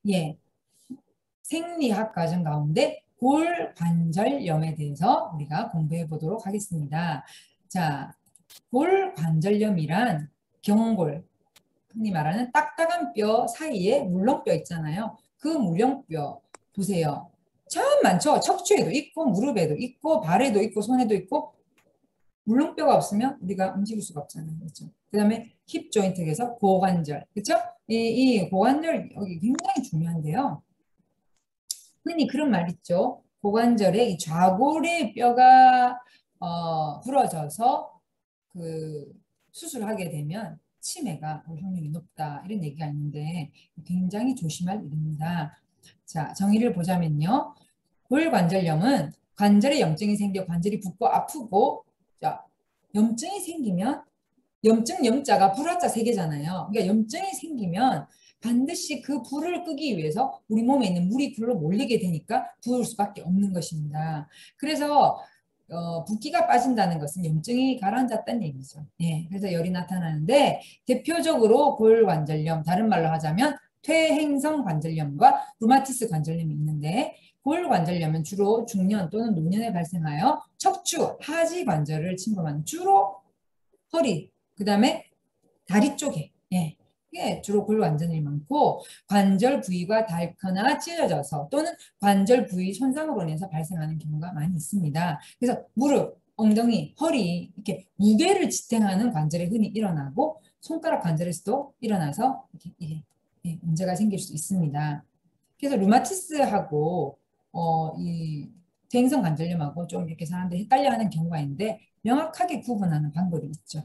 예, 생리학 과정 가운데 골관절염에 대해서 우리가 공부해 보도록 하겠습니다. 자, 골관절염이란 경골, 흔히 말하는 딱딱한 뼈 사이에 물렁뼈 있잖아요. 그 물렁뼈 보세요. 참 많죠. 척추에도 있고 무릎에도 있고 발에도 있고 손에도 있고 물렁뼈가 없으면 우리가 움직일 수가 없잖아요. 그렇죠? 그다음에 힙 조인트에서 고관절. 그렇죠? 이 고관절 여기 굉장히 중요한데요. 흔히 그런 말 있죠. 고관절의 이 좌골의 뼈가 부러져서 그 수술하게 되면 치매가 올 확률이 높다. 이런 얘기가 있는데 굉장히 조심할 일입니다. 자, 정의를 보자면요. 골관절염은 관절에 염증이 생겨 관절이 붓고 아프고 자, 염증이 생기면 염증 염자가 불화자 세 개잖아요. 그러니까 염증이 생기면 반드시 그 불을 끄기 위해서 우리 몸에 있는 물이 불로 몰리게 되니까 부을 수밖에 없는 것입니다. 그래서 붓기가 빠진다는 것은 염증이 가라앉았다는 얘기죠. 예, 그래서 열이 나타나는데 대표적으로 골관절염, 다른 말로 하자면 퇴행성 관절염과 루마티스 관절염이 있는데 골관절염은 주로 중년 또는 노년에 발생하여 척추, 하지 관절을 침범하는 주로 허리, 그 다음에 다리 쪽에 예, 이게 주로 골관절이 많고 관절 부위가 닳거나 찢어져서 또는 관절 부위 손상으로 인해서 발생하는 경우가 많이 있습니다. 그래서 무릎, 엉덩이, 허리 이렇게 무게를 지탱하는 관절에 흔히 일어나고 손가락 관절에서도 일어나서 이게 예, 문제가 생길 수 있습니다. 그래서 루마티스하고 이 퇴행성 관절염하고 좀 이렇게 사람들이 헷갈려하는 경우가 있는데 명확하게 구분하는 방법이 있죠.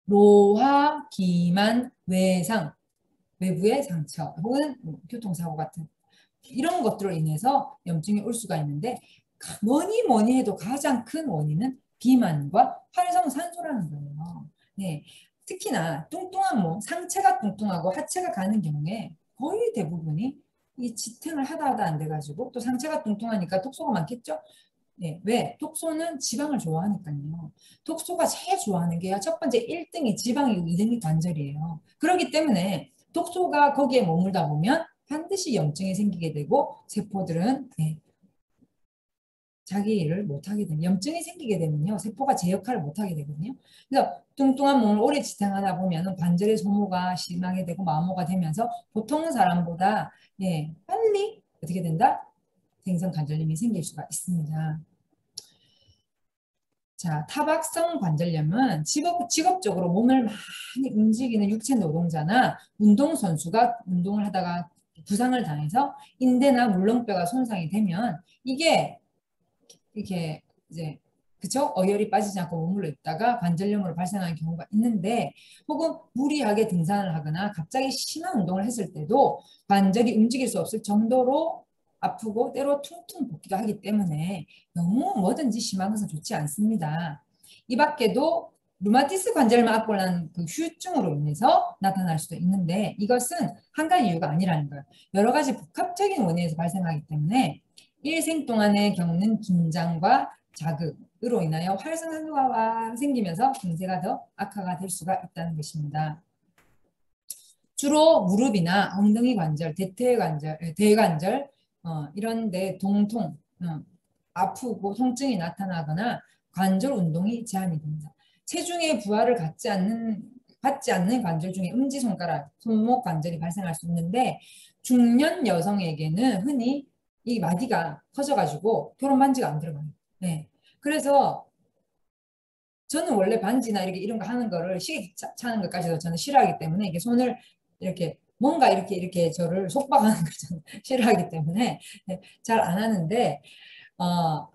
노화, 기만, 외상, 외부의 상처 혹은 뭐 교통사고 같은 이런 것들로 인해서 염증이 올 수가 있는데 뭐니 뭐니 해도 가장 큰 원인은 비만과 활성산소라는 거예요. 네, 특히나 뚱뚱한 몸, 상체가 뚱뚱하고 하체가 가는 경우에 거의 대부분이 이 지탱을 하다 하다 안 돼가지고 또 상체가 뚱뚱하니까 독소가 많겠죠? 네, 왜? 독소는 지방을 좋아하니까요. 독소가 제일 좋아하는 게 첫 번째 1등이 지방이고 2등이 관절이에요. 그렇기 때문에 독소가 거기에 머물다 보면 반드시 염증이 생기게 되고 세포들은 네, 자기 일을 못하게 되면 염증이 생기게 되면요. 세포가 제 역할을 못하게 되거든요. 그래서 뚱뚱한 몸을 오래 지탱하다 보면 관절의 소모가 심하게 되고 마모가 되면서 보통 사람보다 예, 빨리 어떻게 된다? 생선 관절염이 생길 수가 있습니다. 자, 타박성 관절염은 직업적으로 몸을 많이 움직이는 육체 노동자나 운동선수가 운동을 하다가 부상을 당해서 인대나 물렁뼈가 손상이 되면 이게 이렇게 이제 그쵸? 어혈이 빠지지 않고 머물러 있다가 관절염으로 발생하는 경우가 있는데 혹은 무리하게 등산을 하거나 갑자기 심한 운동을 했을 때도 관절이 움직일 수 없을 정도로 아프고 때로 퉁퉁 붓기도 하기 때문에 너무 뭐든지 심한 것은 좋지 않습니다. 이 밖에도 루마티스 관절막골란 그 후유증으로 인해서 나타날 수도 있는데 이것은 한 가지 이유가 아니라는 거예요. 여러 가지 복합적인 원인에서 발생하기 때문에 일생 동안에 겪는 긴장과 자극으로 인하여 활성산소가 생기면서 증세가 더 악화가 될 수가 있다는 것입니다. 주로 무릎이나 엉덩이 관절, 대퇴관절, 대관절 이런 데 동통, 아프고 통증이 나타나거나 관절 운동이 제한이 됩니다. 체중의 부하를 받지 않는 관절 중에 엄지손가락, 손목 관절이 발생할 수 있는데 중년 여성에게는 흔히 이 마디가 커져가지고 결혼 반지가 안 들어가요. 네. 그래서 저는 원래 반지나 이런 거 하는 거를 시계 차는 것까지도 저는 싫어하기 때문에 이게 손을 이렇게 뭔가 이렇게 저를 속박하는 걸 저는 싫어하기 때문에 네, 잘 안 하는데 어,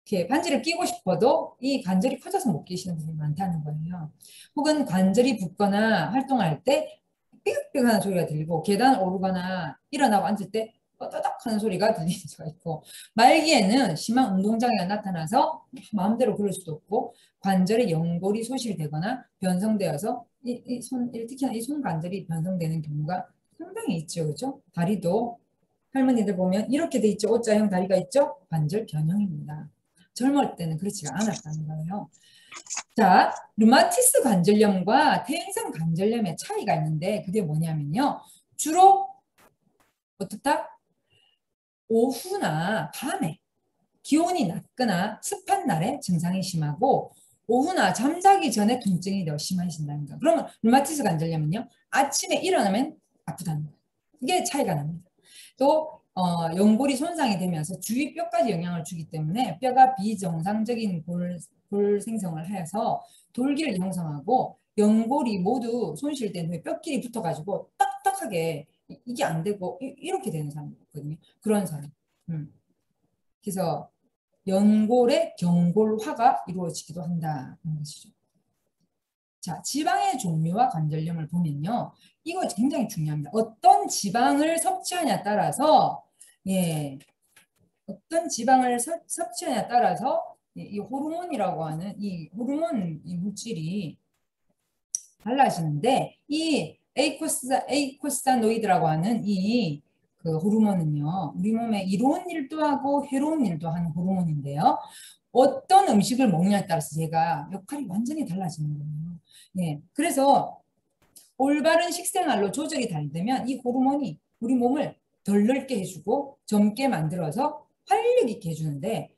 이렇게 반지를 끼고 싶어도 이 관절이 커져서 못 끼시는 분이 많다는 거예요. 혹은 관절이 붓거나 활동할 때 삐걱삐걱하는 소리가 들리고 계단 오르거나 일어나고 앉을 때 떠덕 하는 소리가 들리는 수가 있고 말기에는 심한 운동장애가 나타나서 마음대로 그럴 수도 없고 관절의 연골이 소실되거나 변성되어서 특히나 이 손 관절이 변성되는 경우가 상당히 있죠. 그렇죠? 다리도 할머니들 보면 이렇게 돼 있죠. O자형 다리가 있죠. 관절 변형입니다. 젊을 때는 그렇지가 않았다는 거예요. 자, 류마티스 관절염과 퇴행성 관절염의 차이가 있는데 그게 뭐냐면요. 주로 어떻다? 오후나 밤에 기온이 낮거나 습한 날에 증상이 심하고 오후나 잠자기 전에 통증이 더 심해진다는 거. 그러면 류마티스 관절염은요. 아침에 일어나면 아프다는 거예요. 이게 차이가 납니다. 또 연골이 손상이 되면서 주위 뼈까지 영향을 주기 때문에 뼈가 비정상적인 골 생성을 해서 돌기를 형성하고 연골이 모두 손실된 후에 뼈끼리 붙어가지고 딱딱하게 이게 안 되고 이렇게 되는 사람이 있거든요. 그런 사람. 음. 그래서 연골의 경골화가 이루어지기도 한다는 것이죠. 자, 지방의 종류와 관절염을 보면요. 이거 굉장히 중요합니다. 어떤 지방을 섭취하냐에 따라서 예, 어떤 지방을 섭취하냐에 따라서 이 호르몬이라고 하는 이 호르몬 이 물질이 달라지는데 이 에이코사노이드라고 하는 이 그 호르몬은요. 우리 몸에 이로운 일도 하고 해로운 일도 하는 호르몬인데요. 어떤 음식을 먹냐에 따라서 얘가 역할이 완전히 달라지는 거예요. 예. 그래서 올바른 식생활로 조절이 잘 되면 이 호르몬이 우리 몸을 덜 늙게 해주고 젊게 만들어서 활력 있게 해주는데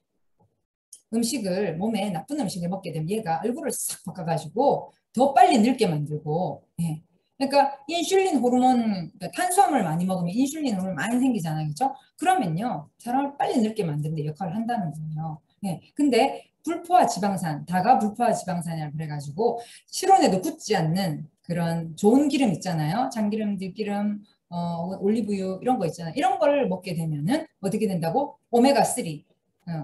음식을 몸에 나쁜 음식을 먹게 되면 얘가 얼굴을 싹 바꿔가지고 더 빨리 늙게 만들고 예. 그러니까 인슐린 호르몬 그러니까 탄수화물 많이 먹으면 인슐린 호르몬 많이 생기잖아요. 그렇죠? 그러면요 사람을 빨리 늙게 만드는 데 역할을 한다는 거예요. 예. 근데 불포화 지방산, 다가 불포화 지방산이라 그래가지고 실온에도 굳지 않는 그런 좋은 기름 있잖아요. 참기름, 들기름, 올리브유 이런 거 있잖아요. 이런 걸 먹게 되면은 어떻게 된다고? 오메가3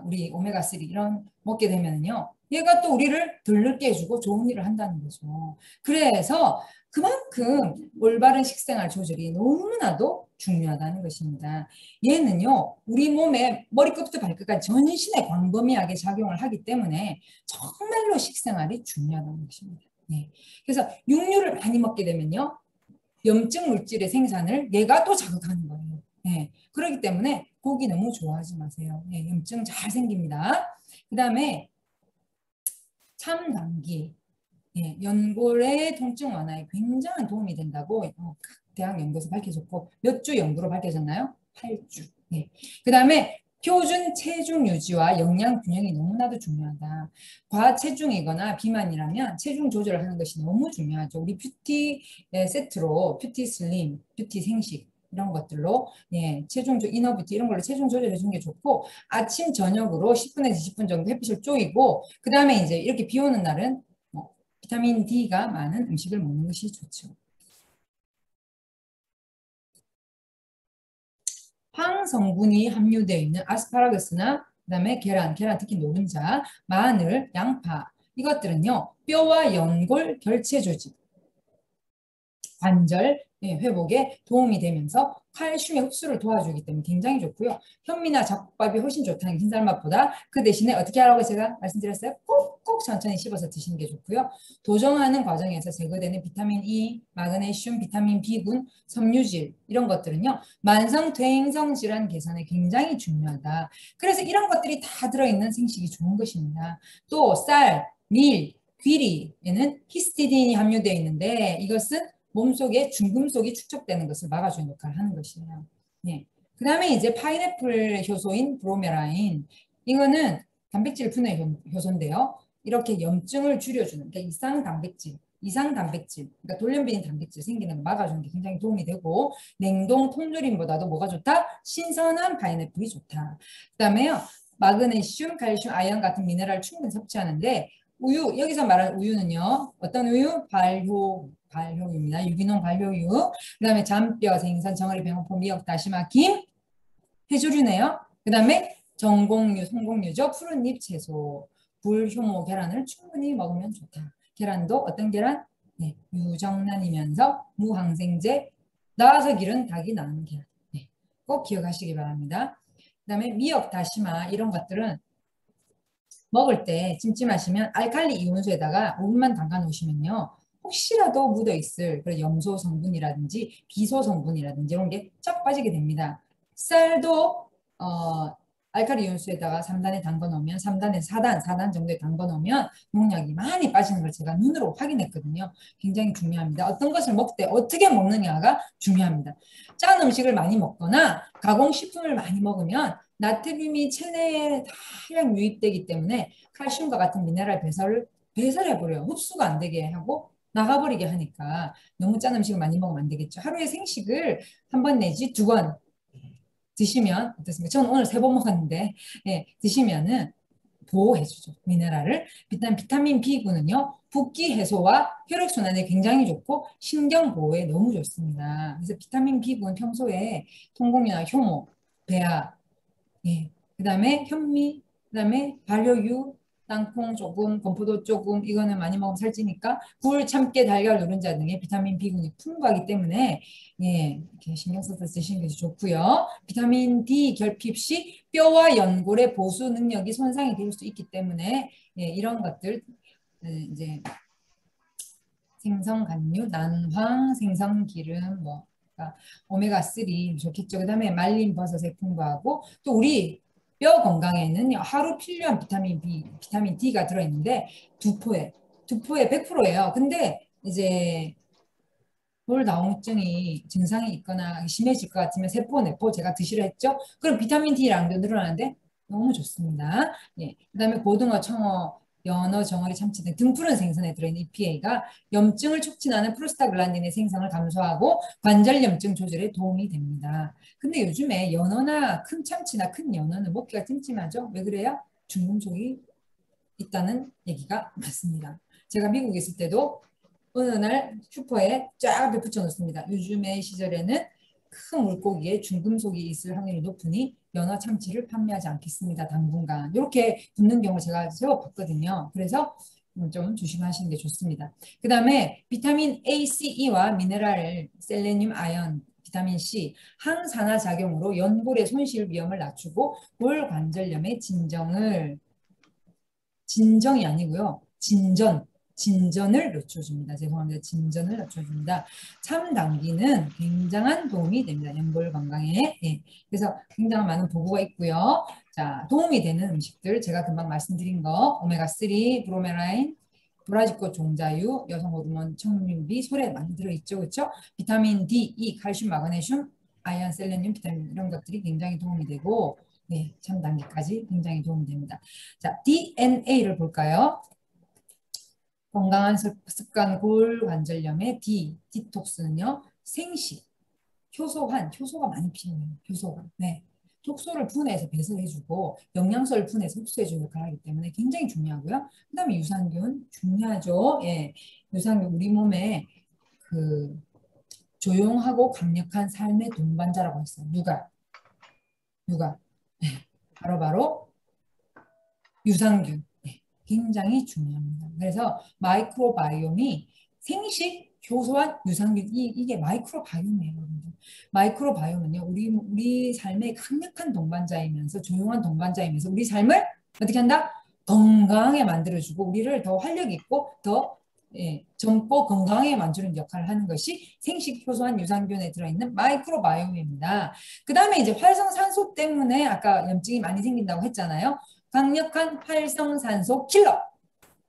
우리 오메가3 이런 먹게 되면요. 얘가 또 우리를 덜 늙게 해주고 좋은 일을 한다는 거죠. 그래서 그만큼 올바른 식생활 조절이 너무나도 중요하다는 것입니다. 얘는요, 우리 몸에 머리끝부터 발끝까지 전신에 광범위하게 작용을 하기 때문에 정말로 식생활이 중요하다는 것입니다. 네. 그래서 육류를 많이 먹게 되면요, 염증 물질의 생산을 얘가 또 자극하는 거예요. 네. 그렇기 때문에 고기 너무 좋아하지 마세요. 네, 염증 잘 생깁니다. 그 다음에 참감기. 예, 연골의 통증 완화에 굉장한 도움이 된다고 각 대학 연구에서 밝혀졌고 몇 주 연구로 밝혀졌나요? 8주. 네. 그 다음에 표준 체중 유지와 영양 균형이 너무나도 중요하다. 과체중이거나 비만이라면 체중 조절을 하는 것이 너무 중요하죠. 우리 뷰티 세트로 뷰티 슬림, 뷰티 생식 이런 것들로 예, 체중 이너 뷰티 이런 걸로 체중 조절해 주는 게 좋고 아침 저녁으로 10분에서 20분 정도 햇빛을 쬐이고 그 다음에 이제 이렇게 비 오는 날은 비타민 D가 많은 음식을 먹는 것이 좋죠. 황성분이 함유되어 있는 아스파라거스나 그다음에 계란 특히 노른자, 마늘, 양파 이것들은요. 뼈와 연골 결체 조직, 관절 회복에 도움이 되면서 칼슘의 흡수를 도와주기 때문에 굉장히 좋고요. 현미나 잡곡밥이 훨씬 좋다는 흰쌀밥보다 그 대신에 어떻게 하라고 제가 말씀드렸어요? 꼭꼭 천천히 씹어서 드시는 게 좋고요. 도정하는 과정에서 제거되는 비타민 E, 마그네슘, 비타민 B군, 섬유질 이런 것들은요. 만성 퇴행성 질환 개선에 굉장히 중요하다. 그래서 이런 것들이 다 들어있는 생식이 좋은 것입니다. 또 쌀, 밀, 귀리에는 히스티딘이 함유되어 있는데 이것은 몸속에 중금속이 축적되는 것을 막아주는 역할을 하는 것이에요. 네. 그 다음에 이제 파인애플 효소인 브로메라인 이거는 단백질 분해 효소인데요. 이렇게 염증을 줄여주는 그러니까 이상 단백질, 그러니까 돌연변이 단백질 생기는 거 막아주는 게 굉장히 도움이 되고 냉동 통조림보다도 뭐가 좋다? 신선한 파인애플이 좋다. 그다음에요. 마그네슘, 칼슘, 아연 같은 미네랄을 충분히 섭취하는데 우유, 여기서 말하는 우유는요. 어떤 우유? 발효입니다. 유기농 발효유. 그 다음에 잔뼈, 생선, 정어리, 병어포, 미역, 다시마, 김, 해조류네요. 그 다음에 전곡류, 송곡류죠. 푸른잎 채소, 굴, 효모, 계란을 충분히 먹으면 좋다. 계란도 어떤 계란? 네, 유정란이면서 무항생제, 나와서 기른 닭이 낳는 계란. 네, 꼭 기억하시기 바랍니다. 그 다음에 미역, 다시마 이런 것들은 먹을 때 찜찜하시면 알칼리 이온수에다가 5분만 담가 놓으시면요. 혹시라도 묻어 있을 그런 염소 성분이라든지 비소 성분이라든지 이런 게 쫙 빠지게 됩니다. 쌀도 알칼리 연수에다가 3단에 담궈 놓으면 3단에서 4단 정도에 담궈 놓으면 농약이 많이 빠지는 걸 제가 눈으로 확인했거든요. 굉장히 중요합니다. 어떤 것을 먹되 어떻게 먹느냐가 중요합니다. 짠 음식을 많이 먹거나 가공식품을 많이 먹으면 나트륨이 체내에 다량 유입되기 때문에 칼슘과 같은 미네랄 배설해버려요. 흡수가 안 되게 하고 나가버리게 하니까 너무 짠 음식을 많이 먹으면 안 되겠죠. 하루에 생식을 한 번 내지 두 번 드시면 어떻습니까? 저는 오늘 세 번 먹었는데 예, 드시면은 보호해주죠. 미네랄을. 일단 비타민 B군은요. 붓기 해소와 혈액순환에 굉장히 좋고 신경 보호에 너무 좋습니다. 그래서 비타민 B군 평소에 통곡이나 효모, 배아, 예. 그다음에 현미, 그다음에 발효유, 땅콩 조금, 건포도 조금 이거는 많이 먹으면 살찌니까 굴, 참깨, 달걀, 노른자 등의 비타민 B군이 풍부하기 때문에 예, 이렇게 신경 써서 드시는 것이 좋고요. 비타민 D 결핍 시 뼈와 연골의 보수 능력이 손상이 될 수 있기 때문에 예, 이런 것들 이제 생선 간류, 난황, 생선 기름 뭐 그러니까 오메가3 좋겠죠. 그다음에 말린 버섯에 풍부하고 또 우리 뼈 건강에는 하루 필요한 비타민 B, 비타민 D가 들어있는데 두포에 100%예요. 근데 이제 골다공증이 증상이 있거나 심해질 것 같으면 세포, 내포 제가 드시라 했죠. 그럼 비타민 D량도 늘어나는데 너무 좋습니다. 예. 그다음에 고등어, 청어, 연어, 정어리, 참치 등 등푸른 생선에 들어있는 EPA가 염증을 촉진하는 프로스타글란딘의 생성을 감소하고 관절염증 조절에 도움이 됩니다. 근데 요즘에 연어나 큰 참치나 큰 연어는 먹기가 찜찜하죠. 왜 그래요? 중금속이 있다는 얘기가 많습니다. 제가 미국에 있을 때도 어느 날 슈퍼에 쫙 붙여 놓습니다. 요즘의 시절에는 큰 물고기에 중금속이 있을 확률이 높으니 연어 참치를 판매하지 않겠습니다. 당분간. 이렇게 붙는 경우 제가 세워봤거든요. 그래서 좀 조심하시는 게 좋습니다. 그 다음에 비타민 A, C, E와 미네랄, 셀레늄, 아연, 비타민 C, 항산화 작용으로 연골의 손실 위험을 낮추고 골관절염의 진정이 아니고요. 진전을 늦춰줍니다. 죄송합니다. 진전을 늦춰줍니다. 참당귀는 굉장한 도움이 됩니다. 연골 건강에. 예. 그래서 굉장히 많은 보고가 있고요. 자, 도움이 되는 음식들 제가 금방 말씀드린 거 오메가3, 브로메라인, 브라지코 종자유, 여성 호르몬, 청류비, 솔에 많이 들어있죠. 그렇죠? 비타민 D, E, 칼슘, 마그네슘, 아연, 셀레늄, 비타민 이런 것들이 굉장히 도움이 되고 네, 첨단기까지 굉장히 도움이 됩니다. 자, DNA를 볼까요? 건강한 습관 골관절염의 디톡스는요. 생식, 효소가 많이 필요해요. 효소가. 네. 독소를 분해해서 배설해주고 영양소를 분해해서 흡수해주는 역할을 하기 때문에 굉장히 중요하고요. 그 다음에 유산균 중요하죠. 예. 유산균 우리 몸에 그 조용하고 강력한 삶의 동반자라고 했어요. 누가? 네. 바로 유산균. 네, 굉장히 중요합니다. 그래서 마이크로바이옴이 생식, 효소와 유산균 이게 마이크로바이옴이에요, 여러분들. 마이크로바이옴은요, 우리 삶의 강력한 동반자이면서 조용한 동반자이면서 우리 삶을 어떻게 한다? 건강하게 만들어주고 우리를 더 활력 있고 더 예, 젊고 건강하게 만드는 역할을 하는 것이 생식 효소한 유산균에 들어있는 마이크로바이옴입니다. 그 다음에 이제 활성산소 때문에 아까 염증이 많이 생긴다고 했잖아요. 강력한 활성산소 킬러.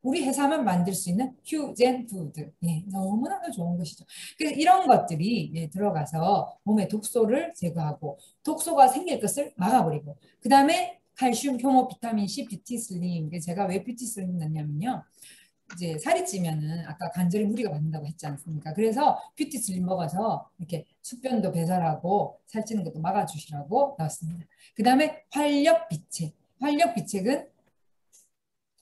우리 회사만 만들 수 있는 휴젠 푸드. 예, 너무나도 좋은 것이죠. 그래서 이런 것들이 예, 들어가서 몸의 독소를 제거하고 독소가 생길 것을 막아버리고 그 다음에 칼슘, 효모, 비타민 C, 뷰티슬림. 제가 왜 뷰티슬림 넣냐면요. 이제 살이 찌면은 아까 관절에 무리가 받는다고 했지 않습니까? 그래서 뷰티슬림 먹어서 이렇게 숙변도 배설하고 살찌는 것도 막아주시라고 넣었습니다. 그 다음에 활력비책. 활력비책은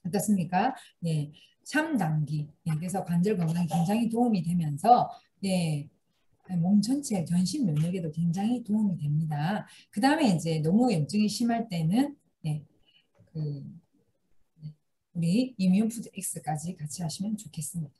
어떻습니까? 예, 참당기. 예, 그래서 관절 건강에 굉장히 도움이 되면서 예, 몸 전체 전신 면역에도 굉장히 도움이 됩니다. 그 다음에 이제 너무 염증이 심할 때는 예, 그 우리 이뮤푸드 X까지 같이 하시면 좋겠습니다.